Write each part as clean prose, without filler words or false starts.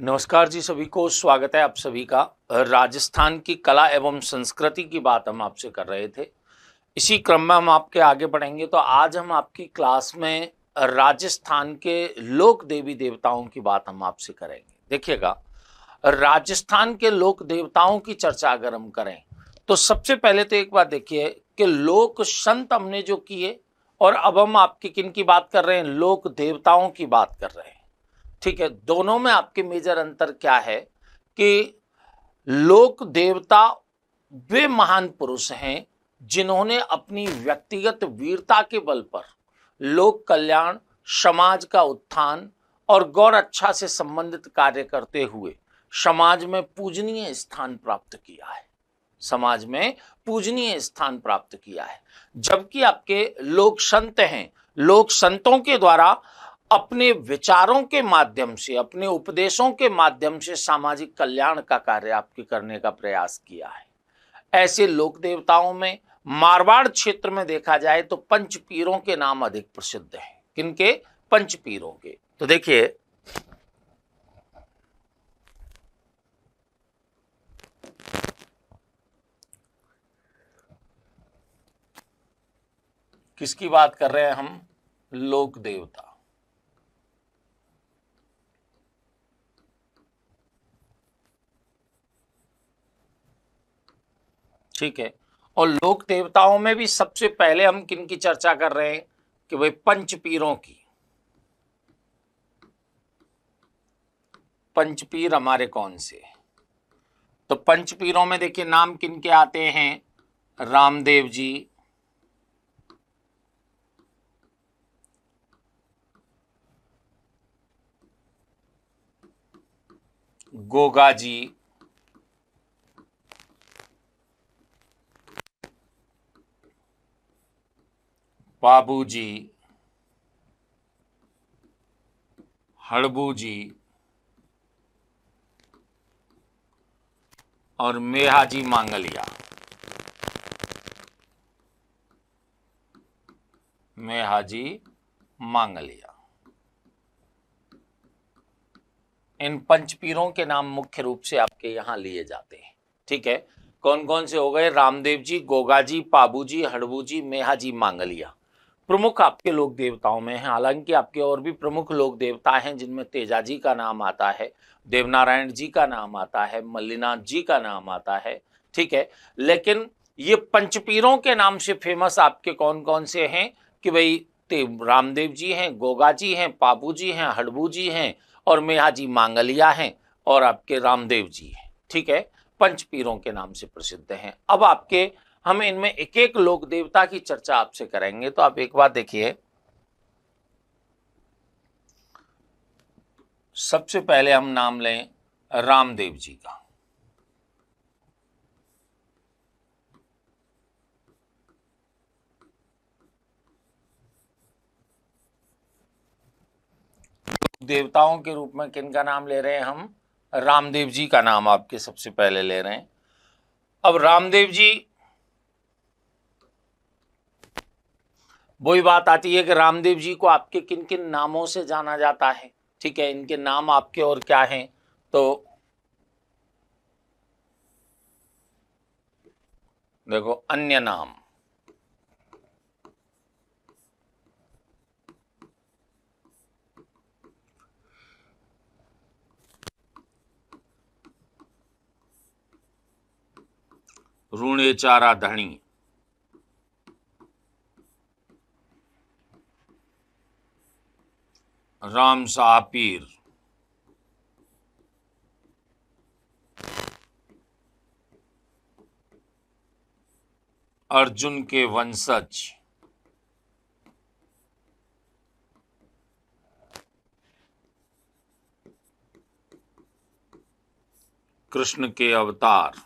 नमस्कार जी, सभी को स्वागत है आप सभी का। राजस्थान की कला एवं संस्कृति की बात हम आपसे कर रहे थे। इसी क्रम में हम आपके आगे बढ़ेंगे। तो आज हम आपकी क्लास में राजस्थान के लोक देवी देवताओं की बात हम आपसे करेंगे। देखिएगा, राजस्थान के लोक देवताओं की चर्चा अगर हम करें तो सबसे पहले तो एक बात देखिए कि लोक संत हमने जो किए, और अब हम आपकी किन की बात कर रहे हैं, लोक देवताओं की बात कर रहे हैं। ठीक है, दोनों में आपके मेजर अंतर क्या है कि लोक देवता वे महान पुरुष हैं जिन्होंने अपनी व्यक्तिगत वीरता के बल पर लोक कल्याण, समाज का उत्थान और गौर अच्छा से संबंधित कार्य करते हुए समाज में पूजनीय स्थान प्राप्त किया है। समाज में पूजनीय स्थान प्राप्त किया है। जबकि आपके लोक संत हैं, लोक संतों के द्वारा अपने विचारों के माध्यम से, अपने उपदेशों के माध्यम से सामाजिक कल्याण का कार्य आपके करने का प्रयास किया है। ऐसे लोक देवताओं में मारवाड़ क्षेत्र में देखा जाए तो पंच पीरों के नाम अधिक प्रसिद्ध हैं। किनके? पंच पीरों के। तो देखिए, किसकी बात कर रहे हैं हम? लोक देवता। ठीक है, और लोक देवताओं में भी सबसे पहले हम किन की चर्चा कर रहे हैं कि भाई पंच पीरों की। पंच पीर हमारे कौन से? तो पंच पीरों में देखिए नाम किन के आते हैं? रामदेव जी, गोगा जी, बाबू जी, हड़बू जी और मेहाजी मांगलिया। मेहाजी मांगलिया, इन पंचपीरों के नाम मुख्य रूप से आपके यहां लिए जाते हैं। ठीक है, कौन कौन से हो गए? रामदेव जी, गोगा जी, पाबू जी, हड़बू जी, मेहाजी मांगलिया प्रमुख आपके लोक देवताओं में हैं। हालांकि आपके और भी प्रमुख लोक देवता हैं जिनमें तेजाजी का नाम आता है, देवनारायण जी का नाम आता है, मल्लीनाथ जी का नाम आता है। ठीक है, लेकिन ये पंचपीरों के नाम से फेमस आपके कौन कौन से हैं कि भाई रामदेव जी हैं, गोगा जी हैं, पाबू जी हैं, हड़बू जी हैं और मेहाजी मांगलिया हैं और आपके रामदेव जी हैं। ठीक है, पंचपीरों के नाम से प्रसिद्ध हैं। अब आपके हम इनमें एक एक लोक देवता की चर्चा आपसे करेंगे। तो आप एक बात देखिए, सबसे पहले हम नाम लें रामदेव जी का। देवताओं के रूप में किन का नाम ले रहे हैं हम? रामदेव जी का नाम आपके सबसे पहले ले रहे हैं। अब रामदेव जी, वही बात आती है कि रामदेव जी को आपके किन किन नामों से जाना जाता है। ठीक है, इनके नाम आपके और क्या हैं? तो देखो, अन्य नाम, रूणेचारा धणी, राम शाह पीर, अर्जुन के वंशज, कृष्ण के अवतार,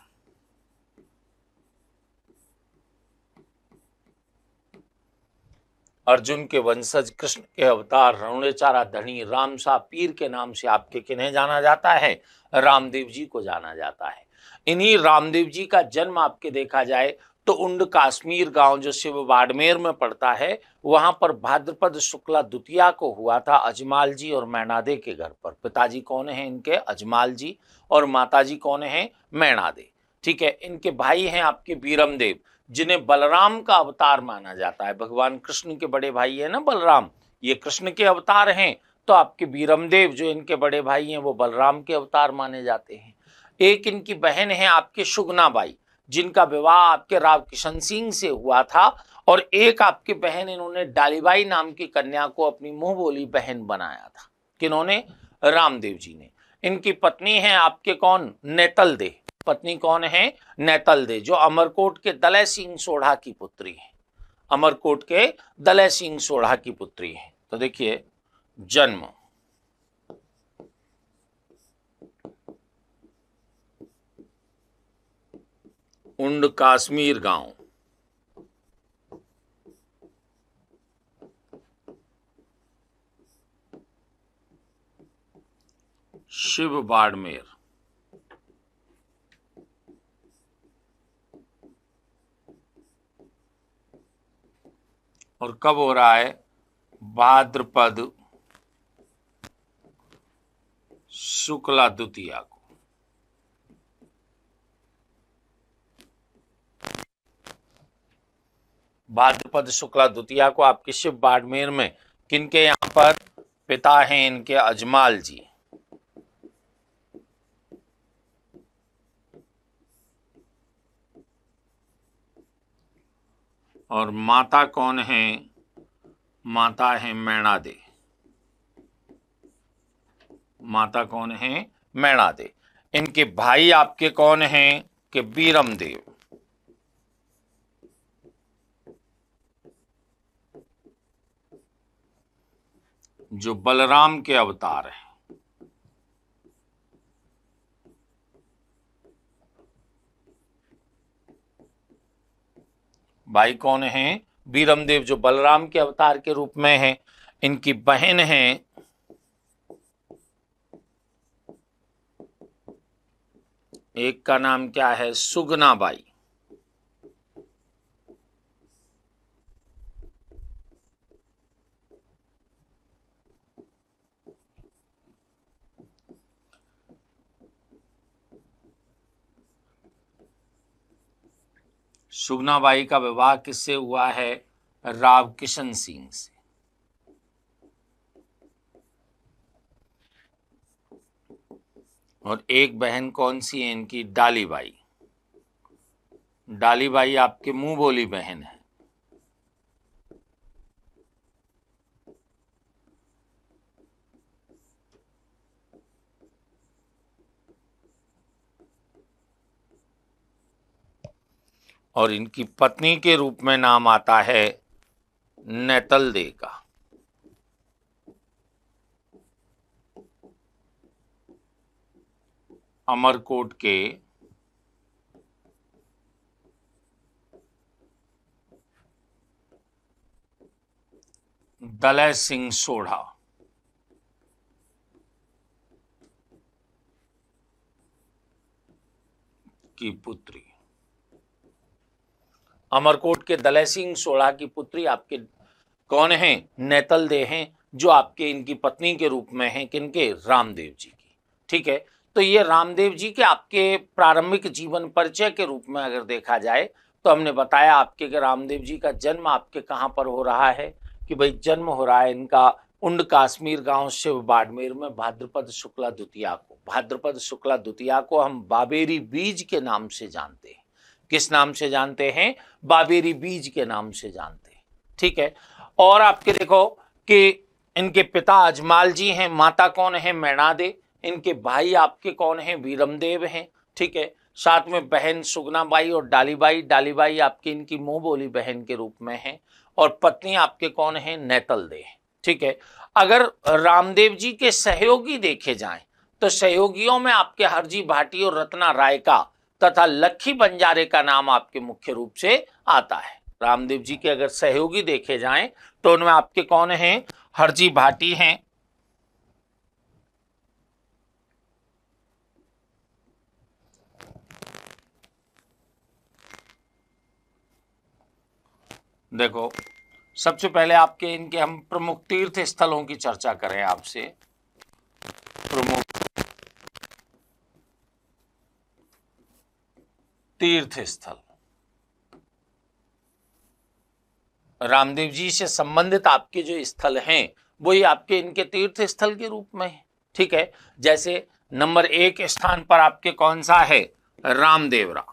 अर्जुन के वंशज, कृष्ण के अवतार, रणेचारा धनी, राम शाह पीर के नाम से आपके किन्हें जाना जाता है? रामदेव जी को जाना जाता है। इन्हीं रामदेव जी का जन्म आपके देखा जाए तो उंड काश्मीर गांव जो शिव बाड़मेर में पड़ता है, वहां पर भाद्रपद शुक्ला द्वितीया को हुआ था अजमाल जी और मैनादे के घर पर। पिताजी कौन है इनके? अजमाल जी, और माताजी कौन है? मैनादे। ठीक है, इनके भाई हैं आपके बीरमदेव, जिन्हें बलराम का अवतार माना जाता है। भगवान कृष्ण के बड़े भाई है ना बलराम, ये कृष्ण के अवतार हैं, तो आपके बीरमदेव जो इनके बड़े भाई हैं वो बलराम के अवतार माने जाते हैं। एक इनकी बहन है आपके सुगनाबाई, जिनका विवाह आपके राव किशन सिंह से हुआ था, और एक आपकी बहन इन्होंने डालीबाई नाम की कन्या को अपनी मुंह बोली बहन बनाया था। किन्होंने? रामदेव जी ने। इनकी पत्नी है आपके कौन? नेतल दे। पत्नी कौन है? नेतल दे, जो अमरकोट के दलय सिंह सोढ़ा की पुत्री है। अमरकोट के दलय सिंह सोढ़ा की पुत्री है। तो देखिए, जन्म उंड काश्मीर गांव, शिव बाड़मेर, और कब हो रहा है? भाद्रपद शुक्ला द्वितीया को। भाद्रपद शुक्ला द्वितीया को आपके शिव बाड़मेर में किनके यहाँ पर? पिता हैं इनके अजमाल जी, और माता कौन है? माता है मैनादे। माता कौन है? मैनादे। इनके भाई आपके कौन हैं? कि बीरमदेव, जो बलराम के अवतार हैं। भाई कौन हैं? बीरमदेव, जो बलराम के अवतार के रूप में हैं। इनकी बहन है एक का नाम क्या है? सुगनाबाई, सुगनाबाई का विवाह किससे हुआ है? राव किशन सिंह से। और एक बहन कौन सी है इनकी? डालीबाई। डालीबाई आपके मुंह बोली बहन है। और इनकी पत्नी के रूप में नाम आता है नेतल दे का। अमरकोट के दलय सिंह सोढ़ा की पुत्री। अमरकोट के दलय सिंह सोढ़ा की पुत्री आपके कौन है? नेतल दे हैं, जो आपके इनकी पत्नी के रूप में हैं। किनके? रामदेव जी की। ठीक है, तो ये रामदेव जी के आपके प्रारंभिक जीवन परिचय के रूप में अगर देखा जाए, तो हमने बताया आपके कि रामदेव जी का जन्म आपके कहाँ पर हो रहा है? कि भाई जन्म हो रहा है इनका उंड काश्मीर गांव शिव बाड़मेर में भाद्रपद शुक्ला द्वितीया को। भाद्रपद शुक्ला द्वितीया को हम बाबेरी बीज के नाम से जानते हैं। किस नाम से जानते हैं? बाबेरी बीज के नाम से जानते हैं। ठीक है, और आपके देखो कि इनके पिता अजमाल जी हैं, माता कौन है? मैनादे। इनके भाई आपके कौन हैं? बीरमदेव हैं। ठीक है, साथ में बहन सुगनाबाई और डालीबाई। डालीबाई आपकी इनकी मुंह बोली बहन के रूप में है, और पत्नी आपके कौन है? नेतल दे। ठीक है, अगर रामदेव जी के सहयोगी देखे जाएं, तो सहयोगियों में आपके हरजी भाटी और रत्ना राय का तथा लखी बंजारे का नाम आपके मुख्य रूप से आता है। रामदेव जी के अगर सहयोगी देखे जाएं, तो उनमें आपके कौन हैं? हरजी भाटी हैं, देखो, सबसे पहले आपके इनके हम प्रमुख तीर्थ स्थलों की चर्चा करें आपसे। प्रमुख तीर्थ स्थल रामदेव जी से संबंधित आपके जो स्थल हैं वही आपके इनके तीर्थ स्थल के रूप में है। ठीक है, जैसे नंबर 1 स्थान पर आपके कौन सा है? रामदेवरा।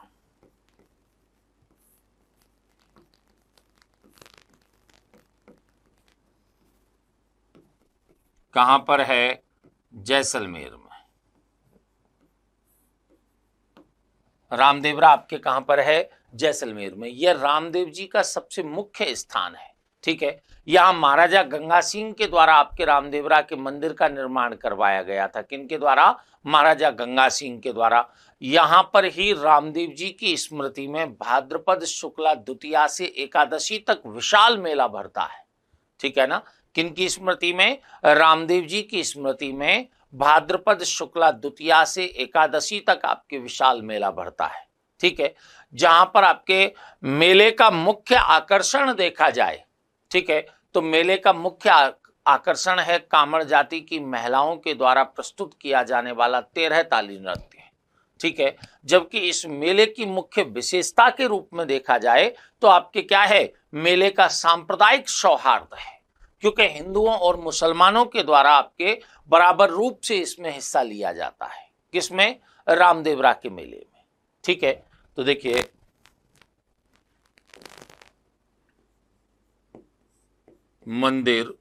कहां पर है? जैसलमेर में। रामदेवरा आपके कहां पर है? जैसलमेर में। यह रामदेव जी का सबसे मुख्य स्थान है। ठीक है, यहां महाराजा गंगा सिंह के द्वारा आपके रामदेवरा के मंदिर का निर्माण करवाया गया था। किनके द्वारा? महाराजा गंगा सिंह के द्वारा। यहां पर ही रामदेव जी की स्मृति में भाद्रपद शुक्ला द्वितीया से एकादशी तक विशाल मेला भरता है। ठीक है ना? किनकी स्मृति में? रामदेव जी की स्मृति में भाद्रपद शुक्ला द्वितीया से एकादशी तक आपके विशाल मेला भरता है। ठीक है, जहां पर आपके मेले का मुख्य आकर्षण देखा जाए, ठीक है, तो मेले का मुख्य आकर्षण है कामड़ जाति की महिलाओं के द्वारा प्रस्तुत किया जाने वाला 13 ताली नृत्य। ठीक है, जबकि इस मेले की मुख्य विशेषता के रूप में देखा जाए तो आपके क्या है? मेले का सांप्रदायिक सौहार्द है, क्योंकि हिंदुओं और मुसलमानों के द्वारा आपके बराबर रूप से इसमें हिस्सा लिया जाता है। किसमें? रामदेवरा के मेले में। ठीक है, तो देखिए मंदिर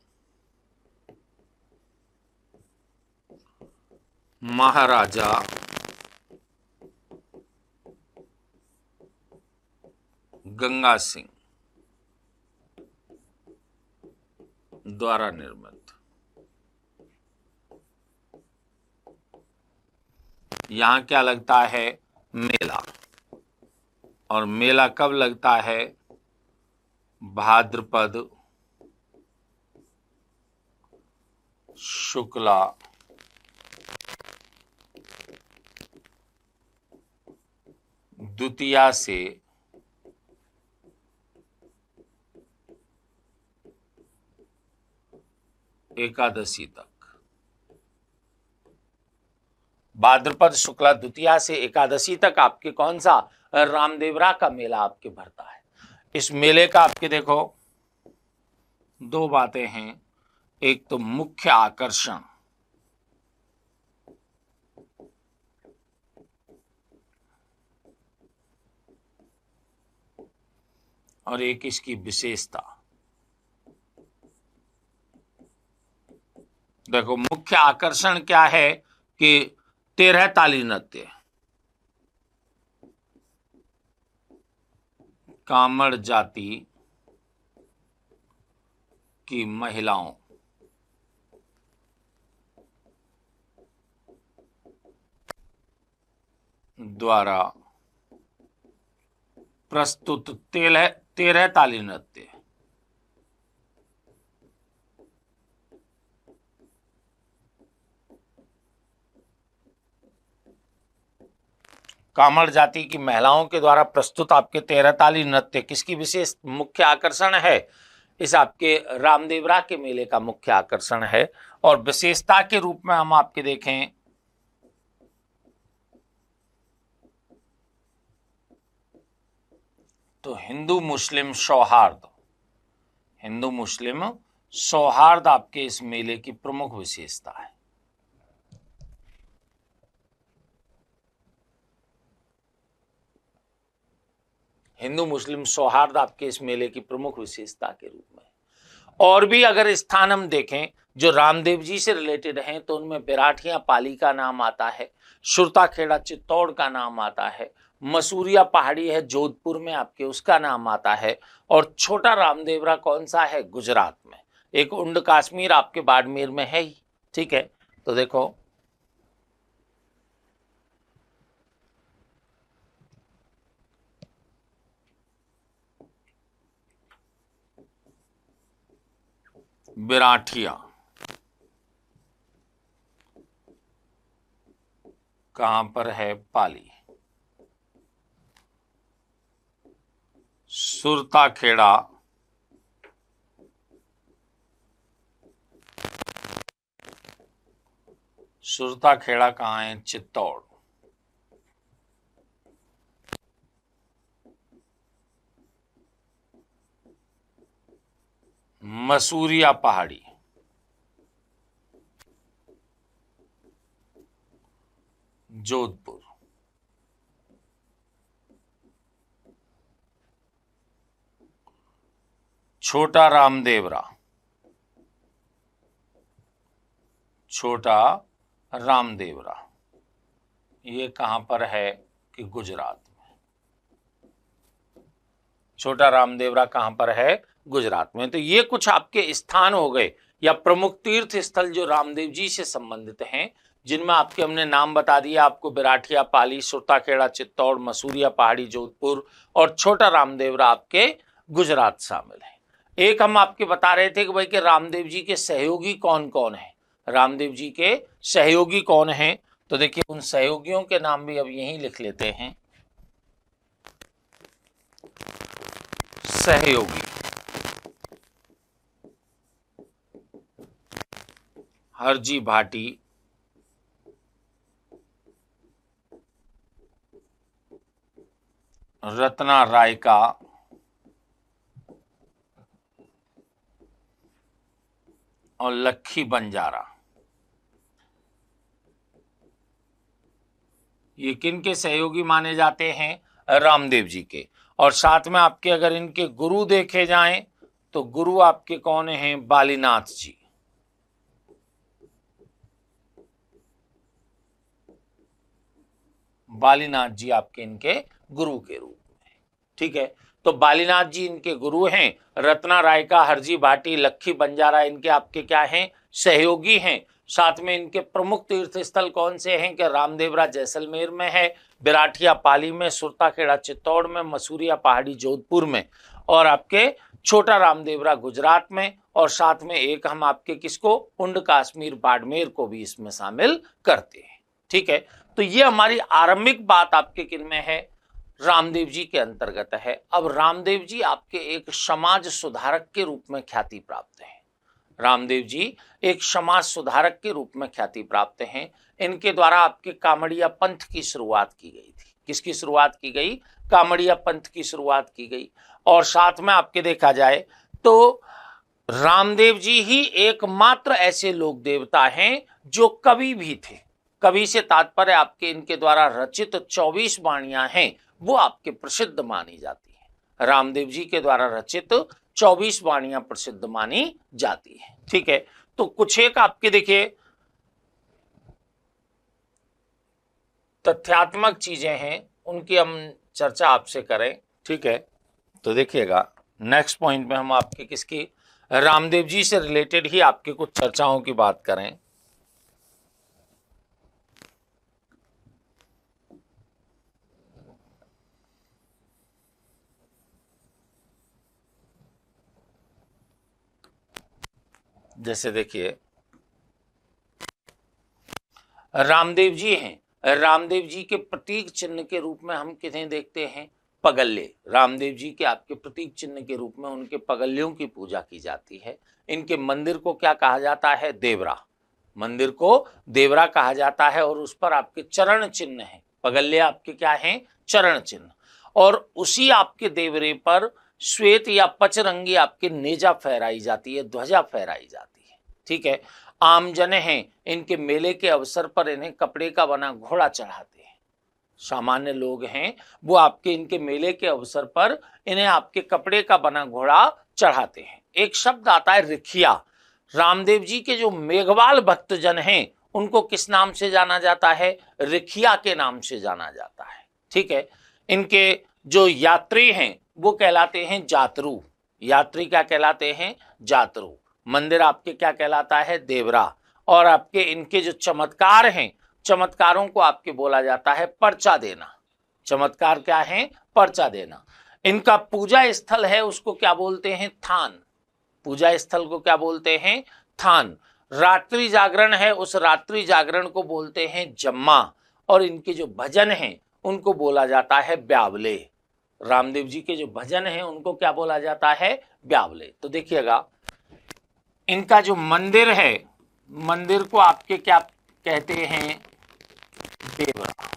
महाराजा गंगा सिंह द्वारा निर्मित। यहां क्या लगता है? मेला। और मेला कब लगता है? भाद्रपद शुक्ला द्वितीया से एकादशी तक। भाद्रपद शुक्ला द्वितीया से एकादशी तक आपके कौन सा? रामदेवरा का मेला आपके भरता है। इस मेले का आपके देखो दो बातें हैं। एक तो मुख्य आकर्षण, और एक इसकी विशेषता। देखो, मुख्य आकर्षण क्या है कि 13 ताली नृत्य, कामड़ जाति की महिलाओं द्वारा प्रस्तुत 13 ताली नृत्य। कामड़ जाति की महिलाओं के द्वारा प्रस्तुत आपके 13 ताली नृत्य किसकी विशेष मुख्य आकर्षण है? इस आपके रामदेवरा के मेले का मुख्य आकर्षण है। और विशेषता के रूप में हम आपके देखें तो हिंदू मुस्लिम सौहार्द, हिंदू मुस्लिम सौहार्द आपके इस मेले की प्रमुख विशेषता है। हिंदू मुस्लिम सौहार्द आपके इस मेले की प्रमुख विशेषता के रूप में। और भी अगर स्थान हम देखें जो रामदेव जी से रिलेटेड हैं तो उनमें बिराठिया पाली का नाम आता है, सुरता खेड़ा चित्तौड़ का नाम आता है, मसूरिया पहाड़ी है जोधपुर में आपके, उसका नाम आता है। और छोटा रामदेवरा कौन सा है? गुजरात में। एक उंड कश्मीर आपके बाड़मेर में है ही। ठीक है, तो देखो बिराठिया कहां पर है? पाली। सुरता खेड़ा सुरता खेड़ा कहाँ है? चित्तौड़। मसूरिया पहाड़ी, जोधपुर। छोटा रामदेवरा, छोटा रामदेवरा, ये कहां पर है? कि गुजरात में। छोटा रामदेवरा कहां पर है? गुजरात में। तो ये कुछ आपके स्थान हो गए या प्रमुख तीर्थ स्थल जो रामदेव जी से संबंधित हैं, जिनमें आपके हमने नाम बता दिया आपको। बिराठिया, पाली, सुरताखेड़ा, चित्तौड़, मसूरिया पहाड़ी, जोधपुर और छोटा रामदेवरा आपके गुजरात शामिल है। एक हम आपके बता रहे थे कि भाई कि रामदेव जी के सहयोगी कौन कौन है। रामदेव जी के सहयोगी कौन हैं? तो देखिए उन सहयोगियों के नाम भी अब यहीं लिख लेते हैं। सहयोगी हरजी भाटी, रत्ना रायका, और लखी बंजारा। ये किन के सहयोगी माने जाते हैं? रामदेव जी के। और साथ में आपके अगर इनके गुरु देखे जाएं तो गुरु आपके कौन हैं? बालीनाथ जी। बालीनाथ जी आपके इनके गुरु के रूप में। ठीक है, तो बालीनाथ जी इनके गुरु हैं। रत्ना रायका, हरजी भाटी, लखी बंजारा इनके आपके क्या हैं? सहयोगी हैं। साथ में इनके प्रमुख तीर्थ स्थल कौन से हैं? कि रामदेवरा जैसलमेर में है, बिराठिया पाली में, सुरताखेड़ा चित्तौड़ में, मसूरिया पहाड़ी जोधपुर में, और आपके छोटा रामदेवरा गुजरात में। और साथ में एक हम आपके किसको? उंड कश्मीर बाड़मेर को भी इसमें शामिल करते हैं। ठीक है, तो ये हमारी आरंभिक बात आपके किन में है? रामदेव जी के अंतर्गत है। अब रामदेव जी आपके एक समाज सुधारक के रूप में ख्याति प्राप्त हैं। रामदेव जी एक समाज सुधारक के रूप में ख्याति प्राप्त हैं। इनके द्वारा आपके कामड़िया पंथ की शुरुआत की गई थी। किसकी शुरुआत की गई? कामड़िया पंथ की शुरुआत की गई। और साथ में आपके देखा जाए तो रामदेव जी ही एकमात्र ऐसे लोक देवता हैं जो कवि भी थे। कवि से तात्पर्य आपके इनके द्वारा रचित 24 वाणियां हैं, वो आपके प्रसिद्ध मानी जाती है। रामदेव जी के द्वारा रचित 24 वाणियां प्रसिद्ध मानी जाती है। ठीक है, तो कुछ एक आपके देखिए तथ्यात्मक चीजें हैं, उनकी हम चर्चा आपसे करें। ठीक है, तो देखिएगा नेक्स्ट पॉइंट में हम आपके किसकी? रामदेव जी से रिलेटेड ही आपके कुछ चर्चाओं की बात करें। जैसे देखिए रामदेव जी हैं। रामदेव जी के प्रतीक चिन्ह के रूप में हम किन्हें देखते हैं? पगल्ले। रामदेव जी के आपके प्रतीक चिन्ह के रूप में उनके पगल्यों की पूजा की जाती है। इनके मंदिर को क्या कहा जाता है? देवरा। मंदिर को देवरा कहा जाता है। और उस पर आपके चरण चिन्ह है। पगल्ले आपके क्या हैं? चरण चिन्ह। और उसी आपके देवरे पर श्वेत या पचरंगी आपके नेजा फहराई जाती है, ध्वजा फहराई जाती है। ठीक है, आमजन हैं, इनके मेले के अवसर पर इन्हें कपड़े का बना घोड़ा चढ़ाते हैं। सामान्य लोग हैं वो आपके इनके मेले के अवसर पर इन्हें आपके कपड़े का बना घोड़ा चढ़ाते हैं। एक शब्द आता है रिखिया। रामदेव जी के जो मेघवाल भक्तजन हैं उनको किस नाम से जाना जाता है? रिखिया के नाम से जाना जाता है। ठीक है, इनके जो यात्री हैं वो कहलाते हैं जातरू। यात्री क्या कहलाते हैं? जातरू। मंदिर आपके क्या कहलाता है? देवरा। और आपके इनके जो चमत्कार हैं, चमत्कारों को आपके बोला जाता है पर्चा देना। चमत्कार क्या है? पर्चा देना। इनका पूजा स्थल है उसको क्या बोलते हैं? थान। पूजा स्थल को क्या बोलते हैं? थान। रात्रि जागरण है, उस रात्रि जागरण को बोलते हैं जम्मा। और इनके जो भजन हैं उनको बोला जाता है ब्यावले। रामदेव जी के जो भजन हैं उनको क्या बोला जाता है? ब्यावले। तो देखिएगा इनका जो मंदिर है, मंदिर को आपके क्या कहते हैं देवरा।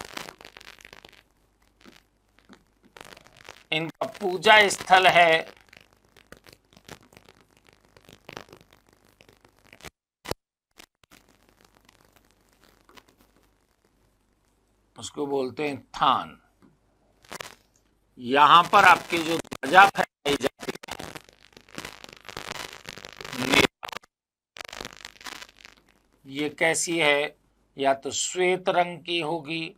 इनका पूजा स्थल है उसको बोलते हैं थान। यहां पर आपकी जो ध्वजा फहराई जाती है ये कैसी है, या तो श्वेत रंग की होगी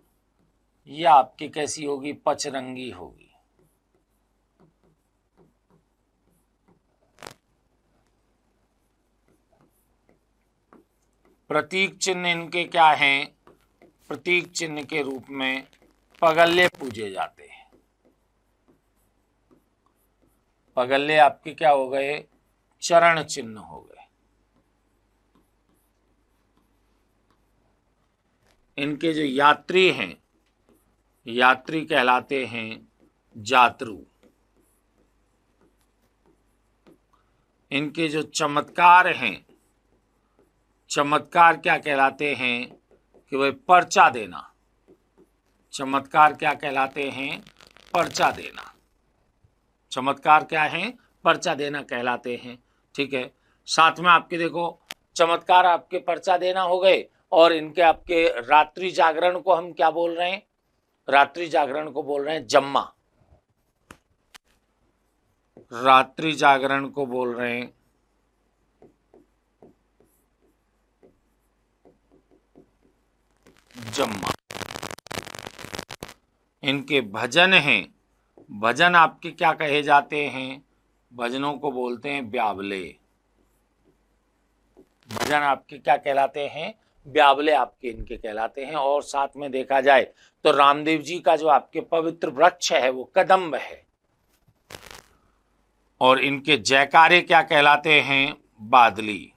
या आपकी कैसी होगी, पचरंगी होगी। प्रतीक चिन्ह इनके क्या हैं, प्रतीक चिन्ह के रूप में पगल्ले पूजे जाते हैं। पगल्ले आपके क्या हो गए, चरण चिन्ह हो गए। इनके जो यात्री हैं, यात्री कहलाते हैं जातरू। इनके जो चमत्कार हैं, चमत्कार क्या कहलाते हैं कि वह पर्चा देना। चमत्कार क्या कहलाते हैं, पर्चा देना। चमत्कार क्या है, पर्चा देना कहलाते हैं। ठीक है, साथ में आपके देखो चमत्कार आपके पर्चा देना हो गए, और इनके आपके रात्रि जागरण को हम क्या बोल रहे हैं, रात्रि जागरण को बोल रहे हैं जम्मा। रात्रि जागरण को बोल रहे हैं जम्मा। इनके भजन हैं, भजन आपके क्या कहे जाते हैं, भजनों को बोलते हैं ब्यावले। भजन आपके क्या कहलाते हैं, ब्यावले आपके इनके कहलाते हैं। और साथ में देखा जाए तो रामदेव जी का जो आपके पवित्र वृक्ष है वो कदम्ब है। और इनके जयकारे क्या कहलाते हैं, बादली।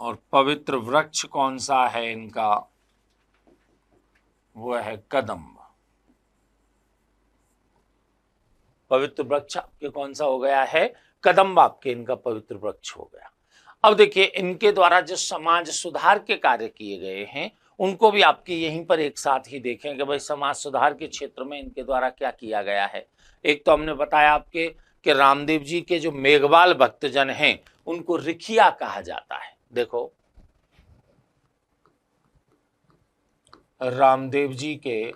और पवित्र वृक्ष कौन सा है इनका, वो है कदम्ब। पवित्र वृक्ष आपके कौन सा हो गया है, कदम्ब आपके इनका पवित्र वृक्ष हो गया। अब देखिए इनके द्वारा जो समाज सुधार के कार्य किए गए हैं उनको भी आपके यहीं पर एक साथ ही देखें कि भाई समाज सुधार के क्षेत्र में इनके द्वारा क्या किया गया है। एक तो हमने बताया आपके कि रामदेव जी के जो मेघवाल भक्तजन हैं उनको रिखिया कहा जाता है। देखो रामदेव जी के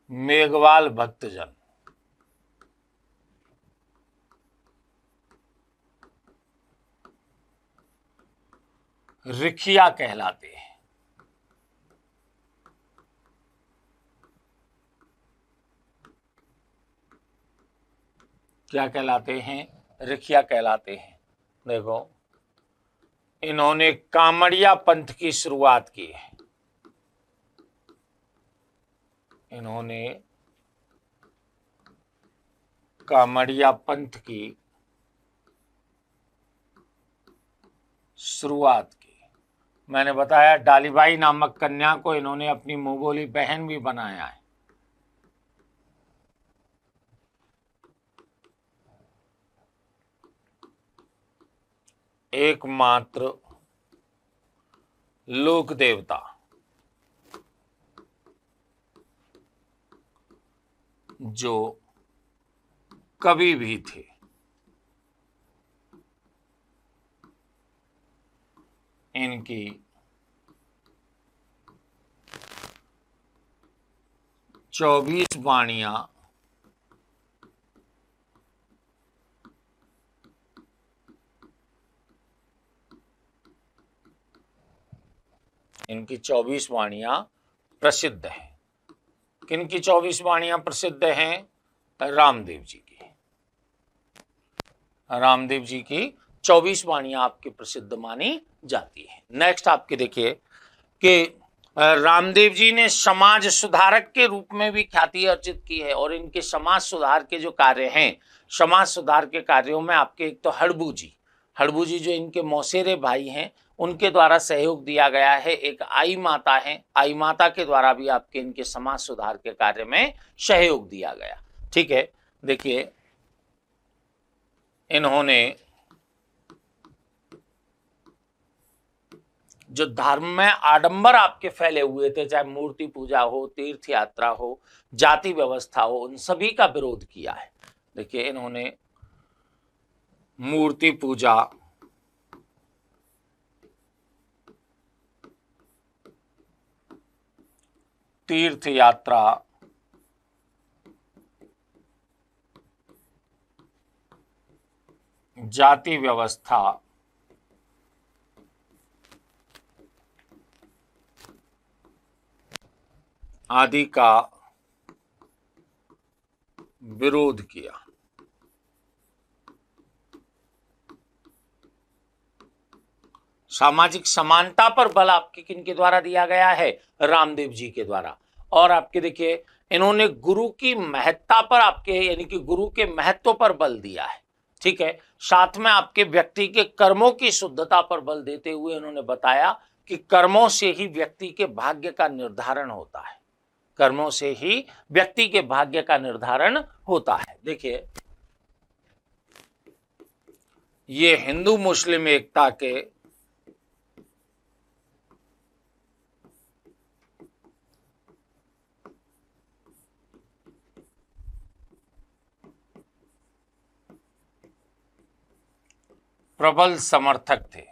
मेघवाल भक्तजन रिखिया कहलाते हैं। क्या कहलाते हैं, रिखिया कहलाते हैं। देखो इन्होंने कामड़िया पंथ की शुरुआत की है। इन्होंने कामड़िया पंथ की शुरुआत की। मैंने बताया डालीबाई नामक कन्या को इन्होंने अपनी मुंह बोली बहन भी बनाया है। एकमात्र लोक देवता जो कवि भी थे। इनकी 24 वाणियां इनकी 24 वाणियां प्रसिद्ध हैं। किनकी 24 वाणियां प्रसिद्ध हैं, रामदेव जी की। रामदेव जी की 24 वाणियां आपकी प्रसिद्ध मानी जाती है। नेक्स्ट आपके देखिए कि रामदेव जी ने समाज सुधारक के रूप में भी ख्याति अर्जित की है। और इनके समाज सुधार के जो कार्य हैं, समाज सुधार के कार्यों में आपके एक तो हड़बू जी जो इनके मौसेरे भाई हैं उनके द्वारा सहयोग दिया गया है। एक आई माता है, आई माता के द्वारा भी आपके इनके समाज सुधार के कार्य में सहयोग दिया गया। ठीक है, देखिए इन्होंने जो धर्म में आडंबर आपके फैले हुए थे, चाहे मूर्ति पूजा हो, तीर्थ यात्रा हो, जाति व्यवस्था हो, उन सभी का विरोध किया है। देखिए इन्होंने मूर्ति पूजा, तीर्थ यात्रा, जाति व्यवस्था, आदि का विरोध किया। सामाजिक समानता पर बल आपके किनके द्वारा दिया गया है? रामदेव जी के द्वारा। और आपके देखिए इन्होंने गुरु की महत्ता पर आपके यानी कि गुरु के महत्व पर बल दिया है। ठीक है, साथ में आपके व्यक्ति के कर्मों की शुद्धता पर बल देते हुए उन्होंने बताया कि कर्मों से ही व्यक्ति के भाग्य का निर्धारण होता है, कर्मों से ही व्यक्ति के भाग्य का निर्धारण होता है। देखिए ये हिंदू मुस्लिम एकता के प्रबल समर्थक थे।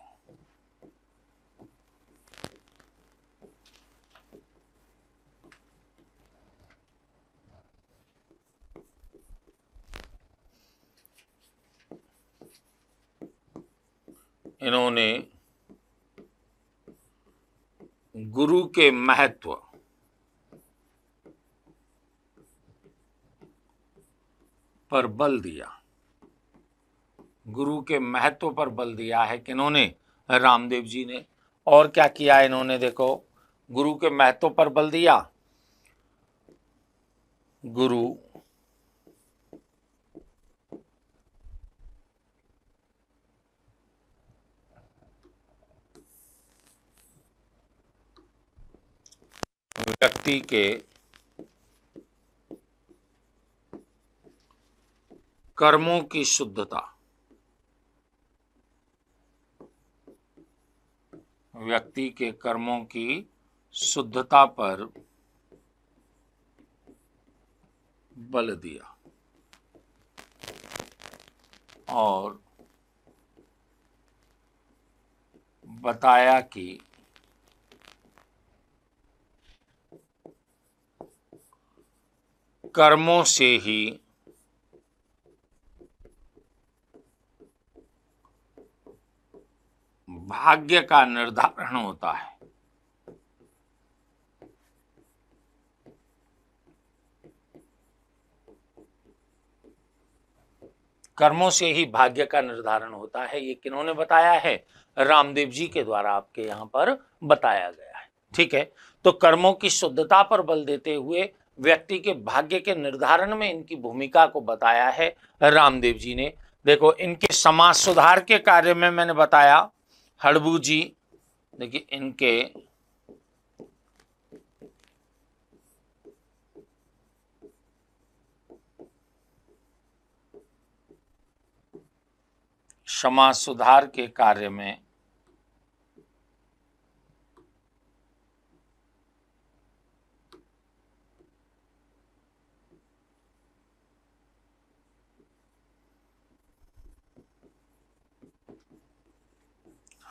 इन्होंने गुरु के महत्व पर बल दिया, गुरु के महत्व पर बल दिया है किन्होंने? रामदेव जी ने। और क्या किया इन्होंने? देखो गुरु के महत्व पर बल दिया, गुरु व्यक्ति के कर्मों की शुद्धता, व्यक्ति के कर्मों की शुद्धता पर बल दिया और बताया कि कर्मों से ही भाग्य का निर्धारण होता है। कर्मों से ही भाग्य का निर्धारण होता है, ये किन्होंने बताया है? रामदेव जी के द्वारा आपके यहाँ पर बताया गया है। ठीक है, तो कर्मों की शुद्धता पर बल देते हुए व्यक्ति के भाग्य के निर्धारण में इनकी भूमिका को बताया है रामदेव जी ने। देखो इनके समाज सुधार के कार्य में मैंने बताया हड़बू जी, देखिए इनके समाज सुधार के कार्य में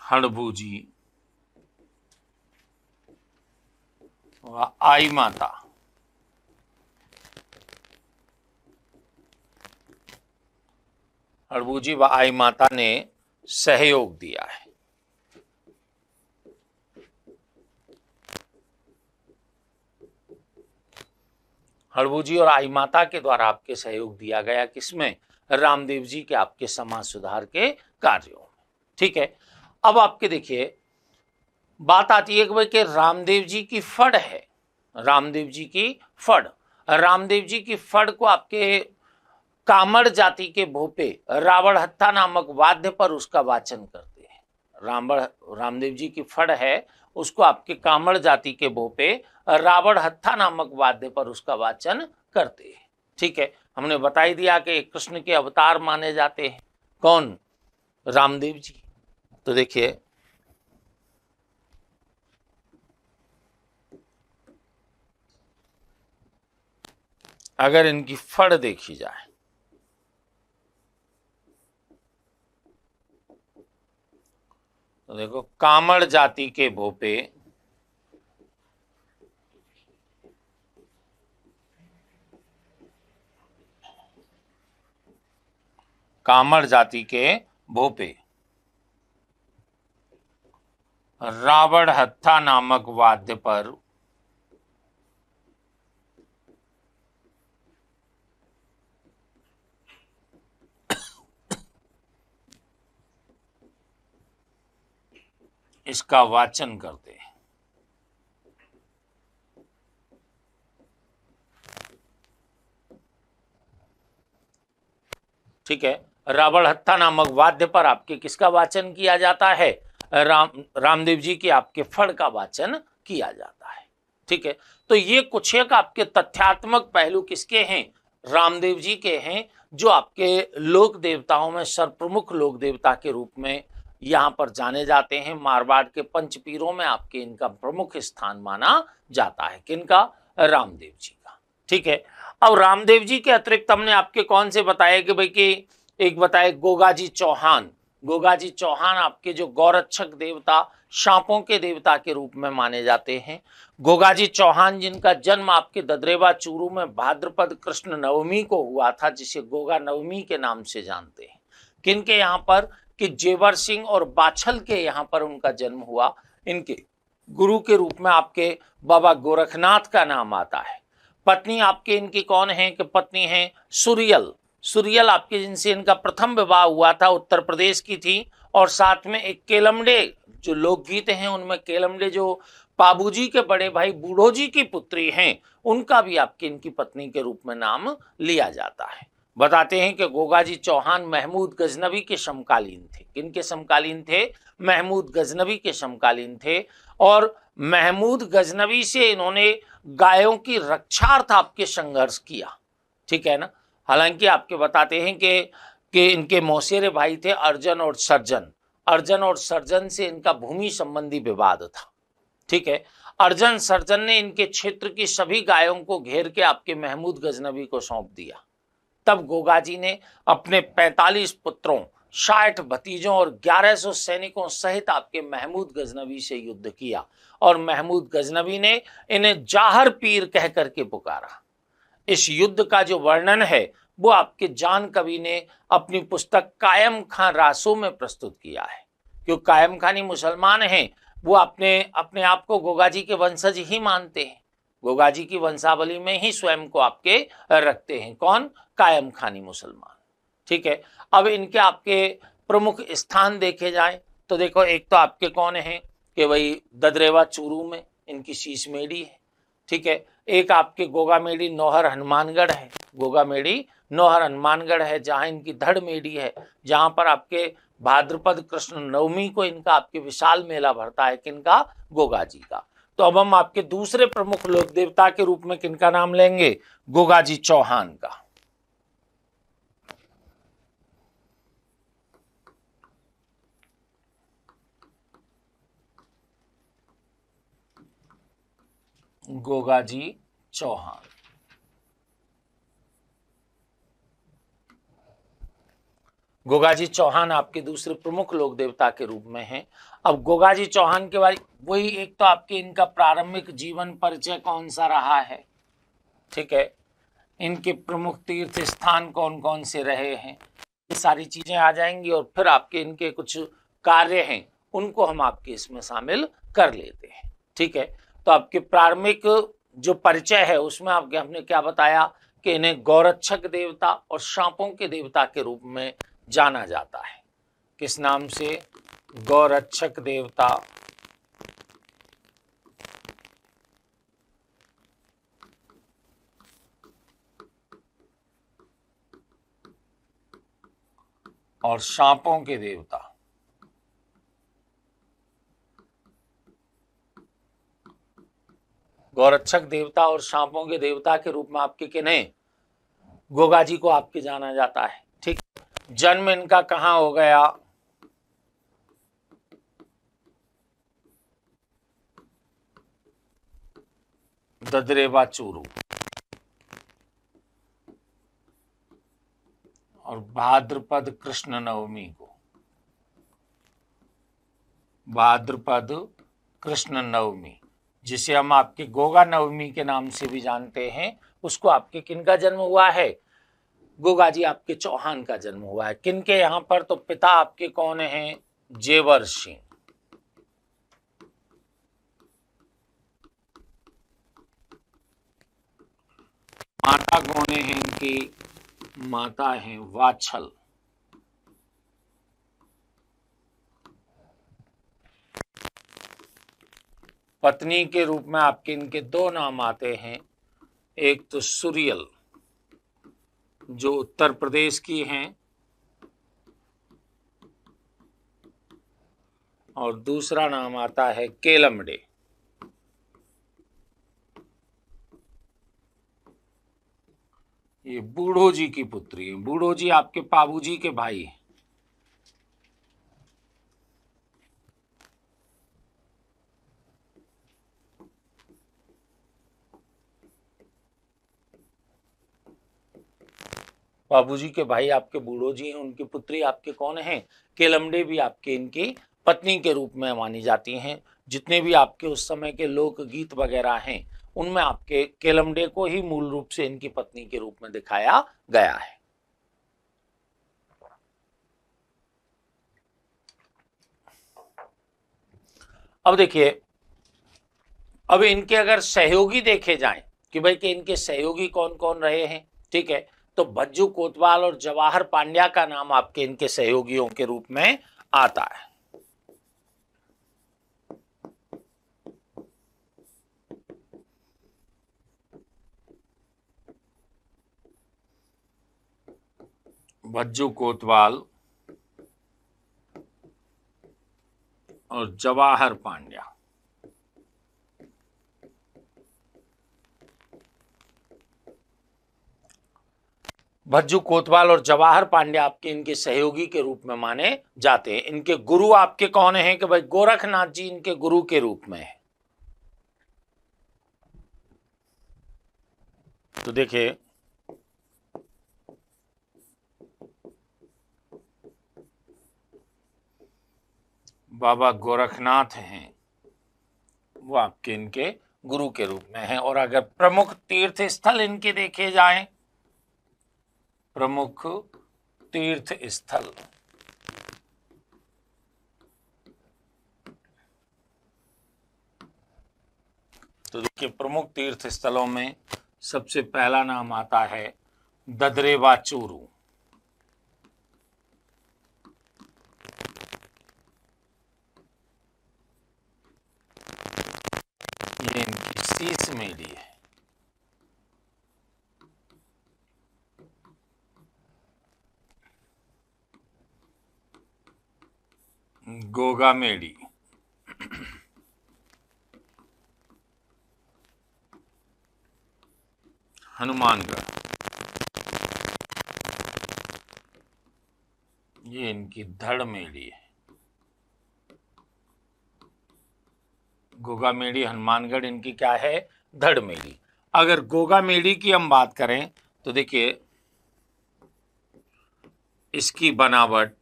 हड़बू जी व आई माता हड़बू जी व आई माता ने सहयोग दिया है। हड़बू जी और आई माता के द्वारा आपके सहयोग दिया गया किसमें? रामदेव जी के आपके समाज सुधार के कार्यों में। ठीक है, अब आपके देखिए बात आती है कि भाई कि रामदेव जी की फड़ है, रामदेव जी की फड़, रामदेव जी की फड़ को आपके कामड़ जाति के भोपे रावण हत्था नामक वाद्य पर उसका वाचन करते हैं। रावण रामदेव जी की फड़ है उसको आपके कामड़ जाति के भोपे रावण हत्था नामक वाद्य पर उसका वाचन करते हैं। ठीक है, हमने बता ही दिया कि कृष्ण के अवतार माने जाते हैं। कौन? रामदेव जी। तो देखिए अगर इनकी फड़ देखी जाए तो देखो कामड़ जाति के भोपे कामड़ जाति के भोपे रावण हत्था नामक वाद्य पर इसका वाचन करते हैं। ठीक है, रावण हत्था नामक वाद्य पर आपके किसका वाचन किया जाता है? रामदेव जी की आपके फड़ का वाचन किया जाता है। ठीक है, तो ये कुछ एक आपके तथ्यात्मक पहलू किसके हैं? रामदेव जी के हैं, जो आपके लोक देवताओं में सर्वप्रमुख लोक देवता के रूप में यहाँ पर जाने जाते हैं। मारवाड़ के पंचपीरों में आपके इनका प्रमुख स्थान माना जाता है। किनका? रामदेव जी का। ठीक है, अब रामदेव जी के अतिरिक्त हमने आपके कौन से बताए कि भाई कि एक बताए गोगाजी चौहान। गोगाजी चौहान आपके जो गौरक्षक देवता, सांपों के देवता के रूप में माने जाते हैं। गोगाजी चौहान जिनका जन्म आपके ददरेवा चूरू में भाद्रपद कृष्ण नवमी को हुआ था, जिसे गोगा नवमी के नाम से जानते हैं। किनके यहाँ पर? कि जेवर सिंह और बाछल के यहाँ पर उनका जन्म हुआ। इनके गुरु के रूप में आपके बाबा गोरखनाथ का नाम आता है। पत्नी आपके इनकी कौन है? कि पत्नी है सुरियल। सुरियल आपके जिनसे इनका प्रथम विवाह हुआ था उत्तर प्रदेश की थी। और साथ में एक केलमडे जो लोकगीत हैं उनमें केलमडे जो पाबूजी के बड़े भाई बूढ़ो जी की पुत्री हैं, उनका भी आपके इनकी पत्नी के रूप में नाम लिया जाता है। बताते हैं कि गोगाजी चौहान महमूद गजनवी के समकालीन थे। किनके समकालीन थे? महमूद गजनवी के समकालीन थे। और महमूद गजनवी से इन्होंने गायों की रक्षार्थ आपके संघर्ष किया। ठीक है ना। हालांकि आपके बताते हैं कि इनके मौसेरे भाई थे अर्जन और सर्जन। अर्जन और सर्जन से इनका भूमि संबंधी विवाद था। ठीक है, अर्जन सर्जन ने इनके क्षेत्र की सभी गायों को घेर के आपके महमूद गजनवी को सौंप दिया। तब गोगाजी ने अपने 45 पुत्रों, 60 भतीजों और 1100 सैनिकों सहित आपके महमूद गजनवी से युद्ध किया। और महमूद गजनवी ने इन्हें जाहर पीर कह करके पुकारा। इस युद्ध का जो वर्णन है वो आपके जान कवि ने अपनी पुस्तक कायम खां रासों में प्रस्तुत किया है। क्योंकि कायम खानी मुसलमान हैं, वो अपने आप को गोगाजी के वंशज ही मानते हैं। गोगाजी की वंशावली में ही स्वयं को आपके रखते हैं। कौन? कायम खानी मुसलमान। ठीक है, अब इनके आपके प्रमुख स्थान देखे जाए तो देखो एक तो आपके कौन है कि वही ददरेवा चूरू में इनकी शीश मेड़ी है। ठीक है, एक आपके गोगा मेड़ी नौहर हनुमानगढ़ है। गोगा मेड़ी नौहर हनुमानगढ़ है, जहाँ इनकी धड़ मेड़ी है, जहाँ पर आपके भाद्रपद कृष्ण नवमी को इनका आपके विशाल मेला भरता है। किनका? गोगाजी का। तो अब हम आपके दूसरे प्रमुख लोक देवता के रूप में किनका नाम लेंगे? गोगाजी चौहान का। गोगाजी चौहान। गोगाजी चौहान आपके दूसरे प्रमुख लोक देवता के रूप में हैं। अब गोगाजी चौहान के बारे वही एक तो आपके इनका प्रारंभिक जीवन परिचय कौन सा रहा है। ठीक है, इनके प्रमुख तीर्थ स्थान कौन कौन से रहे हैं, ये सारी चीजें आ जाएंगी। और फिर आपके इनके कुछ कार्य हैं उनको हम आपके इसमें शामिल कर लेते हैं। ठीक है, तो आपके प्रारंभिक जो परिचय है उसमें आपके हमने क्या बताया कि इन्हें गौरक्षक देवता और सांपों के देवता के रूप में जाना जाता है। किस नाम से? गौरक्षक देवता और सांपों के देवता। गौरक्षक देवता और सांपों के देवता के रूप में आपके किन्हें, गोगा जी को आपके जाना जाता है। ठीक, जन्म इनका कहाँ हो गया, ददरेवा चूरू, और भाद्रपद कृष्ण नवमी को, भाद्रपद कृष्ण नवमी, जिसे हम आपके गोगा नवमी के नाम से भी जानते हैं, उसको आपके किनका जन्म हुआ है, गोगा जी आपके चौहान का जन्म हुआ है। किनके यहाँ पर, तो पिता आपके कौन हैं, जेवर सिंह, माता कौन है इनकी, माता है वाछल, पत्नी के रूप में आपके इनके दो नाम आते हैं, एक तो सुरियल जो उत्तर प्रदेश की हैं, और दूसरा नाम आता है केलमडे। ये बूढ़ो जी की पुत्री है, बूढ़ो जी आपके पाबू जी के भाई हैं। बाबूजी के भाई आपके बूढ़ो जी हैं, उनकी पुत्री आपके कौन है, केलमडे भी आपके इनकी पत्नी के रूप में मानी जाती हैं। जितने भी आपके उस समय के लोकगीत वगैरह हैं, उनमें आपके केलमडे को ही मूल रूप से इनकी पत्नी के रूप में दिखाया गया है। अब देखिए, अब इनके अगर सहयोगी देखे जाएं कि भाई कि इनके सहयोगी कौन कौन रहे हैं, ठीक है, तो भज्जू कोतवाल और जवाहर पांड्या का नाम आपके इनके सहयोगियों के रूप में आता है। भज्जू कोतवाल और जवाहर पांड्या, भज्जू कोतवाल और जवाहर पांड्या आपके इनके सहयोगी के रूप में माने जाते हैं। इनके गुरु आपके कौन हैं, कि भाई गोरखनाथ जी इनके गुरु के रूप में है। तो देखिए, बाबा गोरखनाथ हैं, वो आपके इनके गुरु के रूप में है। और अगर प्रमुख तीर्थ स्थल इनके देखे जाएं, प्रमुख तीर्थ स्थल, तो देखिए प्रमुख तीर्थ स्थलों में सबसे पहला नाम आता है ददरेवा चूरू। ये इनकी शीश मेली है। गोगा मेडी, हनुमानगढ़, ये इनकी धड़ मेली है। गोगा मेडी, हनुमानगढ़ इनकी क्या है, धड़ मेली। अगर गोगा मेडी की हम बात करें तो देखिए इसकी बनावट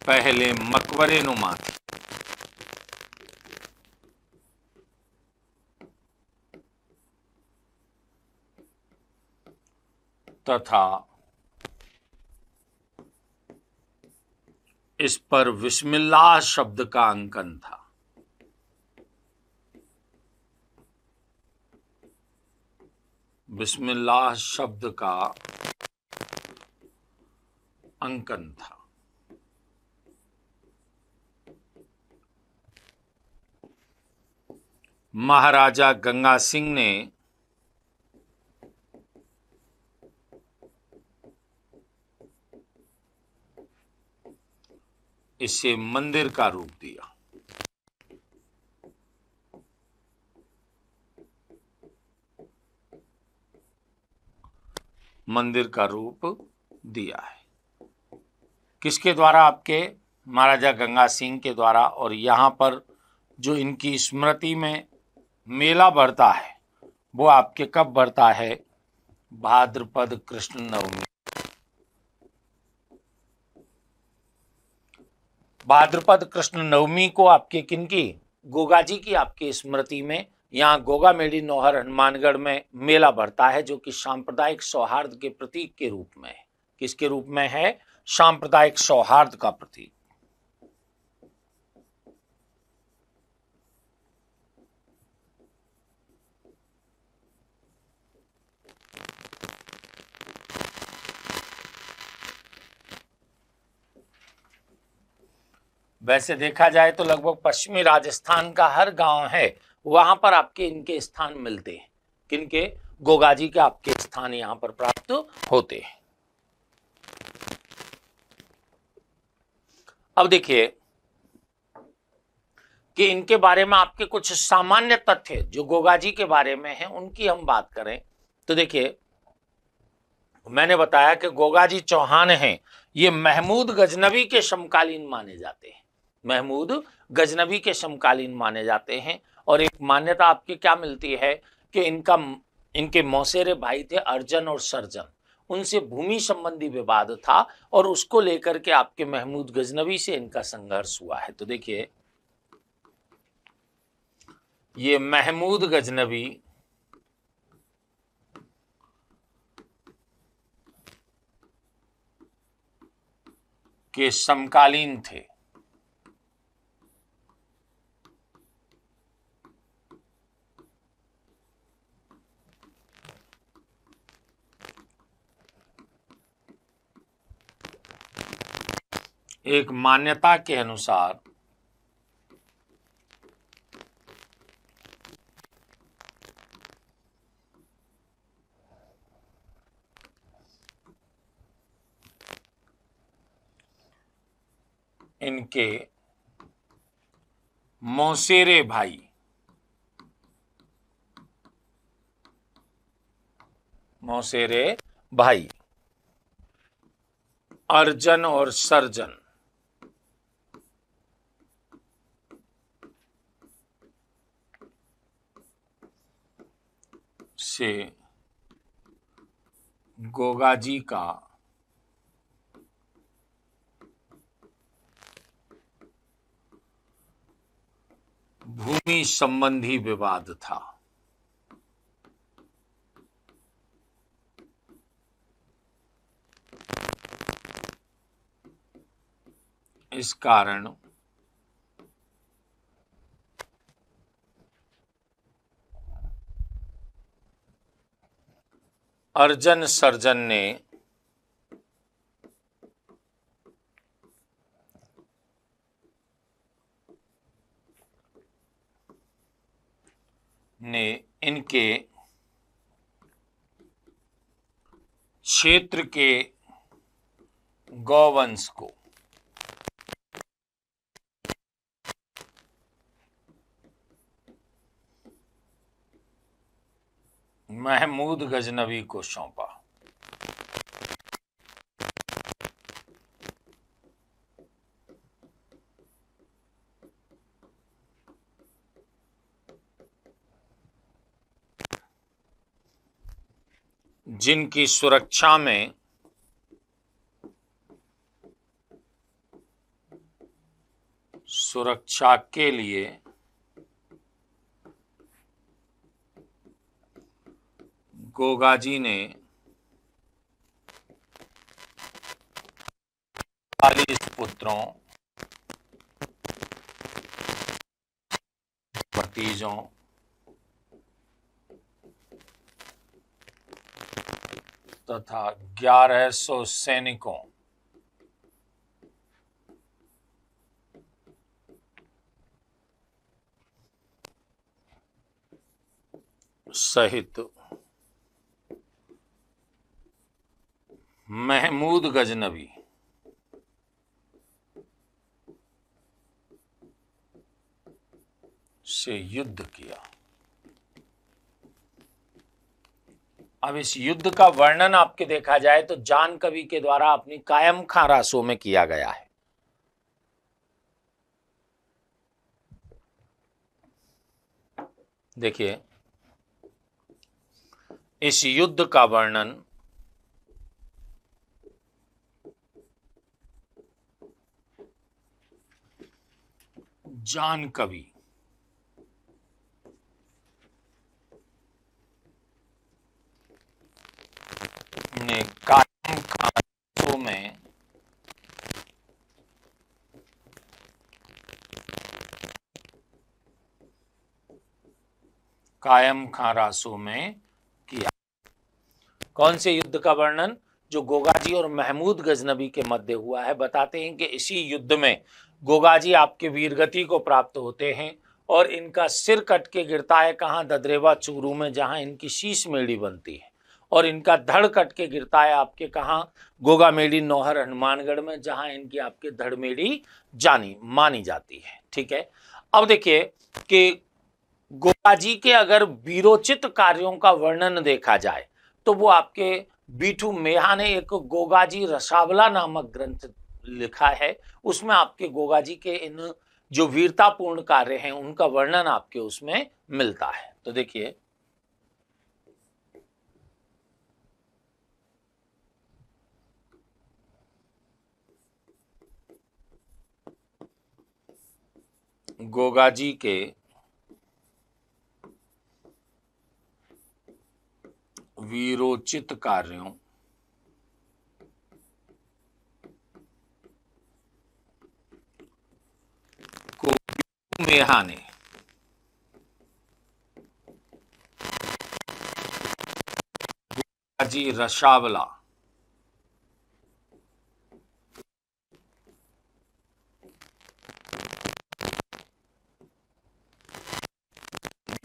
पहले मकबरे नुमा थी, तथा इस पर बिस्मिल्लाह शब्द का अंकन था। बिस्मिल्लाह शब्द का अंकन था। महाराजा गंगा सिंह ने इसे मंदिर का रूप दिया। मंदिर का रूप दिया है किसके द्वारा? आपके महाराजा गंगा सिंह के द्वारा। और यहाँ पर जो इनकी स्मृति में मेला बढ़ता है वो आपके कब बढ़ता है? भाद्रपद कृष्ण नवमी। भाद्रपद कृष्ण नवमी को आपके किनकी? गोगा जी की आपकी स्मृति में यहाँ गोगा मेडी नौहर हनुमानगढ़ में मेला बढ़ता है, जो कि सांप्रदायिक सौहार्द के प्रतीक के रूप में है। किसके रूप में है? सांप्रदायिक सौहार्द का प्रतीक। वैसे देखा जाए तो लगभग पश्चिमी राजस्थान का हर गांव है, वहां पर आपके इनके स्थान मिलते हैं। किनके? गोगाजी के आपके स्थान यहां पर प्राप्त होते हैं। अब देखिए कि इनके बारे में आपके कुछ सामान्य तथ्य जो गोगाजी के बारे में हैं उनकी हम बात करें तो देखिए, मैंने बताया कि गोगाजी चौहान हैं, ये महमूद गजनवी के समकालीन माने जाते हैं। महमूद गजनवी के समकालीन माने जाते हैं। और एक मान्यता आपकी क्या मिलती है कि इनके मौसेरे भाई थे अर्जन और सर्जन, उनसे भूमि संबंधी विवाद था और उसको लेकर के आपके महमूद गजनवी से इनका संघर्ष हुआ है। तो देखिए, ये महमूद गजनवी के समकालीन थे। एक मान्यता के अनुसार इनके मौसेरे भाई अर्जन और सर्जन से गोगाजी का भूमि संबंधी विवाद था। इस कारण अर्जन सर्जन ने इनके क्षेत्र के गौवंश को महमूद गजनवी को सौंपा। जिनकी सुरक्षा के लिए गोगाजी ने 40 पुत्रों, भतीजों तथा 1100 सैनिकों सहित महमूद गजनवी से युद्ध किया। अब इस युद्ध का वर्णन आपके देखा जाए तो जान कवि के द्वारा अपनी कायम खां रासों में किया गया है। देखिए, इस युद्ध का वर्णन जान कवि ने कायम खां रासों में किया। कौन से युद्ध का वर्णन? जो गोगाजी और महमूद गजनबी के मध्य हुआ है। बताते हैं कि इसी युद्ध में गोगाजी आपके वीरगति को प्राप्त होते हैं और इनका सिर कट के गिरता है कहाँ? ददरेवा चूरू में, जहां इनकी शीश मेढ़ी बनती है। और इनका धड़ कट के गिरता है आपके कहाँ? गोगामेढ़ी नौहर हनुमानगढ़ में, जहां इनकी आपके धड़मेढ़ी मानी जाती है। ठीक है, अब देखिए कि गोगाजी के अगर वीरोचित कार्यों का वर्णन देखा जाए तो वो आपके बीठू मेहा ने एक गोगाजी रसावला नामक ग्रंथ लिखा है। उसमें आपके गोगाजी के इन जो वीरतापूर्ण कार्य हैं उनका वर्णन आपके उसमें मिलता है। तो देखिए, गोगाजी के वीरोचित कार्यों को मेहा ने गोगाजी रसावला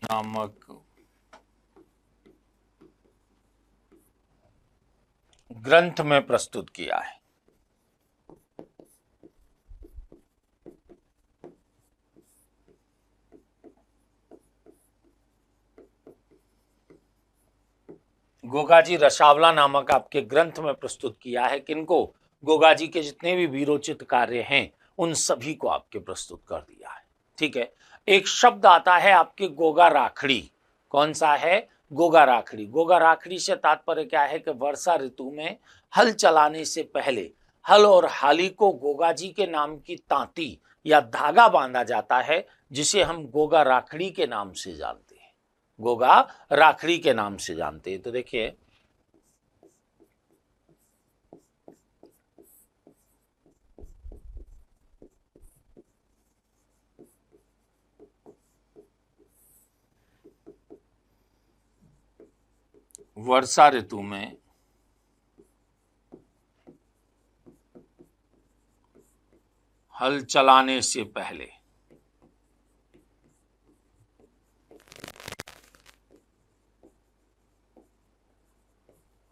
नामक ग्रंथ में प्रस्तुत किया है। गोगाजी रसावला नामक आपके ग्रंथ में प्रस्तुत किया है। किनको? गोगाजी के जितने भी वीरोचित कार्य हैं उन सभी को आपके प्रस्तुत कर दिया है। ठीक है, एक शब्द आता है आपके गोगा राखड़ी। कौन सा है? गोगा राखड़ी। गोगा राखड़ी से तात्पर्य क्या है कि वर्षा ऋतु में हल चलाने से पहले हल और हाली को गोगाजी के नाम की तांती या धागा बांधा जाता है, जिसे हम गोगा राखड़ी के नाम से जानते हैं। गोगा राखड़ी के नाम से जानते हैं। तो देखिए, वर्षा ऋतु में हल चलाने से पहले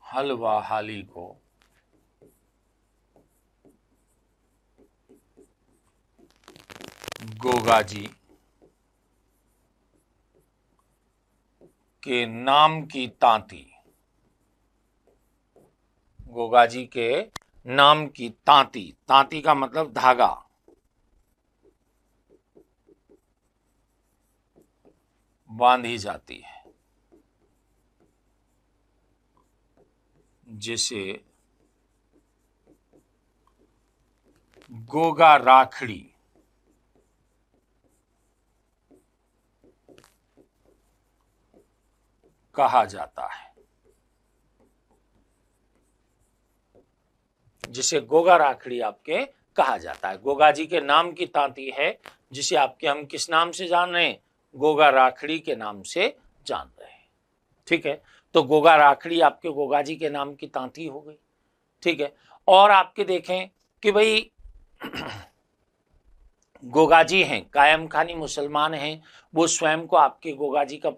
हल व हाली को गोगाजी के नाम की तांती, गोगाजी के नाम की तांती, तांती का मतलब धागा, बांधी जाती है, जिसे गोगा राखड़ी कहा जाता है। जिसे गोगा राखड़ी आपके कहा जाता है। गोगाजी के नाम की तांती है, जिसे आपके हम किस नाम से जान रहे हैं? गोगा राखड़ी के नाम से जान रहे हैं। ठीक है, तो गोगा राखड़ी आपके गोगाजी के नाम की तांती हो गई। ठीक है, और आपके देखें कि भाई गोगाजी हैं, कायम खानी मुसलमान हैं, वो स्वयं को आपके गोगाजी का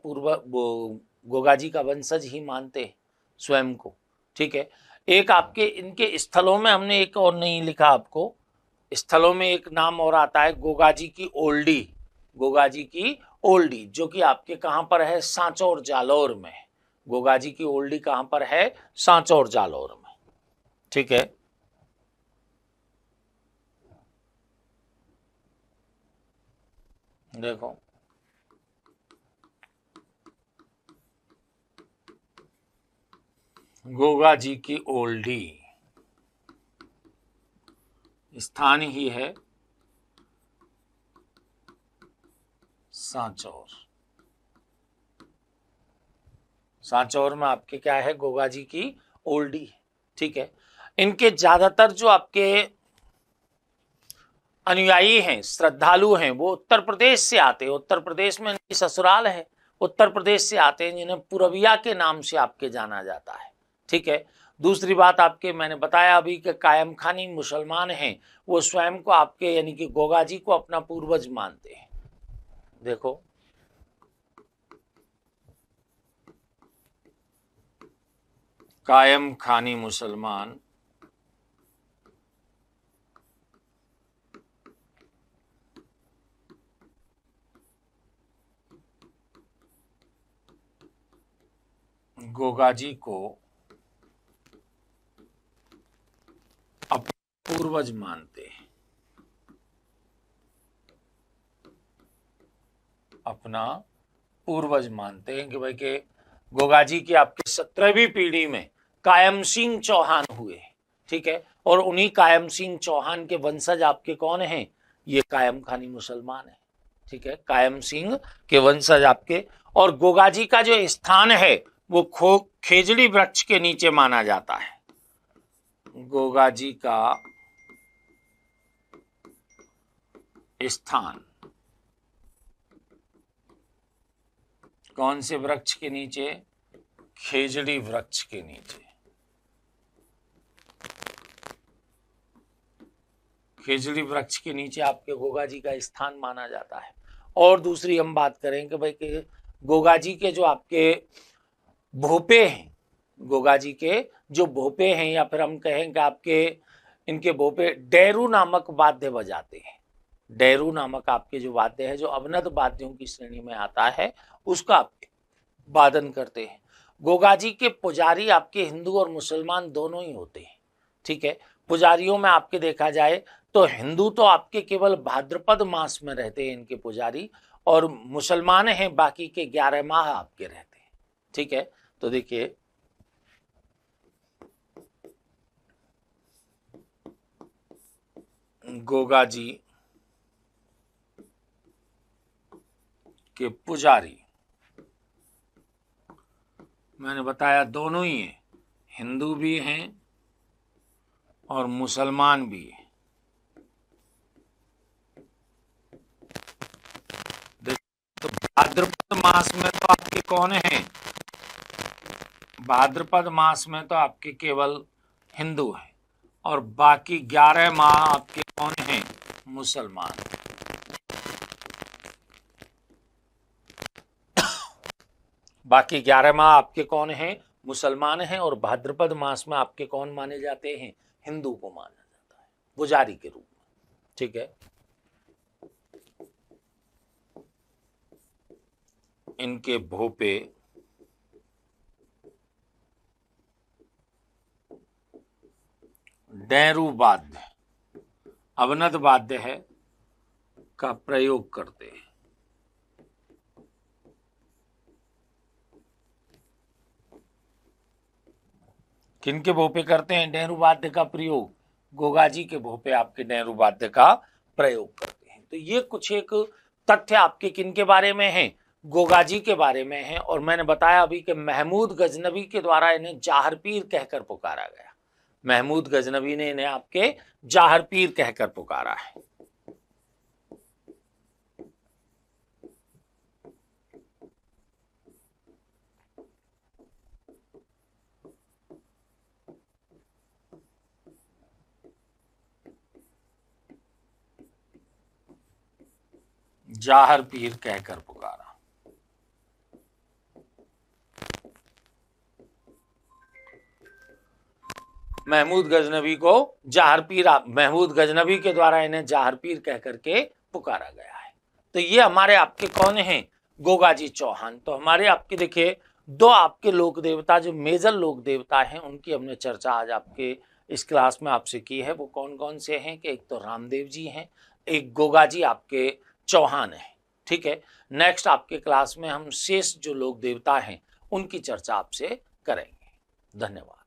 गोगाजी का वंशज ही मानते हैं स्वयं को। ठीक है, एक आपके इनके स्थलों में हमने एक और नहीं लिखा आपको, स्थलों में एक नाम और आता है गोगाजी की ओल्डी। गोगाजी की ओल्डी, जो कि आपके कहां पर है, सांचौर जालौर में। गोगाजी की ओल्डी कहां पर है, सांचौर जालौर में। ठीक है, देखो गोगाजी की ओल्डी स्थान ही है सांचौर। सांचौर में आपके क्या है, गोगाजी की ओल्डी है। ठीक है, इनके ज्यादातर जो आपके अनुयायी हैं, श्रद्धालु हैं, वो उत्तर प्रदेश से आते हैं। उत्तर प्रदेश में इनकी ससुराल है, उत्तर प्रदेश से आते हैं, जिन्हें पुरविया के नाम से आपके जाना जाता है। ठीक है, दूसरी बात आपके मैंने बताया अभी कि कायम खानी मुसलमान हैं, वो स्वयं को आपके यानी कि गोगाजी को अपना पूर्वज मानते हैं। देखो कायम खानी मुसलमान गोगाजी को अपना पूर्वज मानते हैं, अपना पूर्वज मानते हैं कि भाई के गोगाजी की आपके 17वीं पीढ़ी में कायम सिंह चौहान हुए। ठीक है, और उन्हीं कायम सिंह चौहान के वंशज आपके कौन हैं, ये कायम खानी मुसलमान है। ठीक है, कायम सिंह के वंशज आपके, और गोगाजी का जो स्थान है वो खेजड़ी वृक्ष के नीचे माना जाता है। गोगाजी का स्थान कौन से वृक्ष के नीचे, खेजड़ी वृक्ष के नीचे। खेजड़ी वृक्ष के नीचे आपके गोगाजी का स्थान माना जाता है। और दूसरी हम बात करें कि भाई के गोगाजी के जो आपके भोपे हैं, गोगाजी के जो भोपे हैं, या फिर हम कहें कि आपके इनके भोपे डेरू नामक वाद्य बजाते हैं। डेरू नामक आपके जो वाद्य है, जो अवनद वाद्यों की श्रेणी में आता है, उसका वादन करते हैं। गोगाजी के पुजारी आपके हिंदू और मुसलमान दोनों ही होते हैं। ठीक है, पुजारियों में आपके देखा जाए तो हिंदू तो आपके केवल भाद्रपद मास में रहते हैं इनके पुजारी, और मुसलमान हैं बाकी के 11 माह आपके रहते हैं। ठीक है, तो देखिए गोगाजी के पुजारी मैंने बताया दोनों ही हैं, हिंदू भी हैं और मुसलमान भी हैं। तो भाद्रपद मास में तो आपके कौन हैं, भाद्रपद मास में तो आपके केवल हिंदू हैं, और बाकी 11 माह आपके कौन हैं, मुसलमान। बाकी 11 माह आपके कौन हैं, मुसलमान हैं, और भाद्रपद मास में आपके कौन माने जाते हैं, हिंदू को माना जाता है पुजारी के रूप में। ठीक है, इनके भोपे डेरू वाद्य, अवनद वाद्य है, का प्रयोग करते हैं। किनके भोपे करते हैं डेरू वाद्य का प्रयोग, गोगाजी के भोपे आपके डेरू वाद्य का प्रयोग करते हैं। तो ये कुछ एक तथ्य आपके किनके बारे में हैं, गोगाजी के बारे में हैं। और मैंने बताया अभी कि महमूद गजनवी के द्वारा इन्हें जाहर पीर कहकर पुकारा गया। महमूद गजनवी ने इन्हें आपके जाहर पीर कहकर पुकारा है। जाहर पीर कहकर पुकारा। महमूद गजनवी को जाहर पीर, महमूद गजनवी के द्वारा इन्हें जाहर पीर कहकर के पुकारा गया है। तो ये हमारे आपके कौन हैं, गोगाजी चौहान। तो हमारे आपके देखिए दो आपके लोक देवता जो मेजर लोक देवता हैं उनकी हमने चर्चा आज आपके इस क्लास में आपसे की है। वो कौन कौन से हैं कि एक तो रामदेव जी हैं, एक गोगाजी आपके चौहान है। ठीक है, नेक्स्ट आपके क्लास में हम शेष जो लोक देवता हैं उनकी चर्चा आपसे करेंगे। धन्यवाद।